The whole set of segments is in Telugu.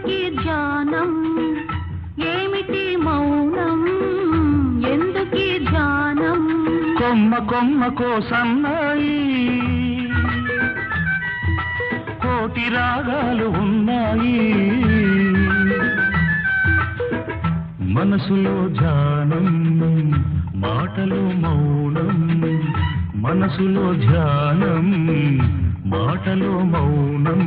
ఎందుకీ ధ్యానం ఏమిటి మౌనం ఎందుకీ ధ్యానం కొమ్మ కొమ్మకో సన్నాయి కోటి రాగాలు ఉన్నాయి మనసులో ధ్యానం మాటలో మౌనం మనసులో ధ్యానం మాటలో మౌనం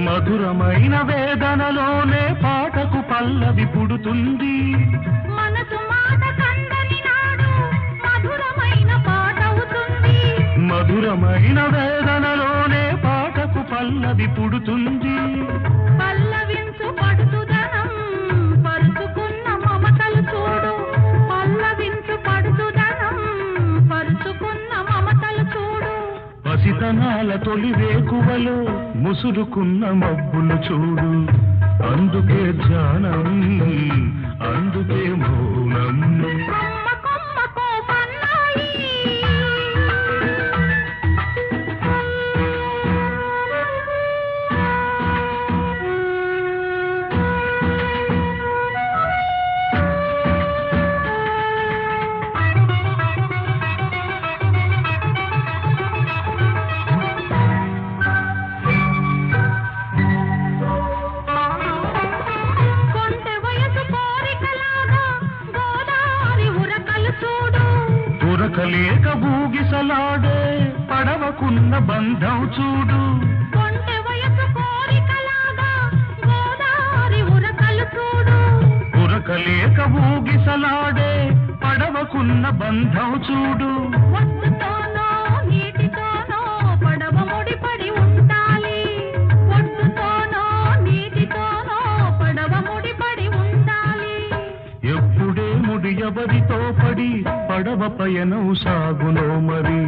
మధురమైన వేదనలోనే పాటకు పల్లవి పుడుతుంది మనసు మాట కందని నాడు మధురమైన పాట అవుతుంది మధురమైన వేదనలోనే పాటకు పల్లవి పుడుతుంది పల్లవించు పడుతుదనం పరుచుకున్న మమతలు చూడు పల్లవించు పడుతుదనం పరుచుకున్న మమతలు చూడు పసితనాల తొలి వేకువలో ముసురుకున్న మబ్బులు చూడు అందుకే ధ్యానం అందుకే మౌనం కొమ్మ కొమ్మకో పన్నాయి ఉరకలేక బూగిసలాడే పడవకున్న బంధం చూడు కొంటె వయసు కోరికలాగా గోదారి ఉరకలు చూడు ఉరకలేక బూగిసలాడే పడవకున్న బంధం చూడు ఒడ్డుతోనో నీటితోనో పడవ ముడిపడి ఉండాలి ఒడ్డుతోనో నీటితోనో పడవ ముడిపడి ఉండాలి ఎప్పుడే ముడి ఎవరితో పడి పడవ పయనం సాగులో మరి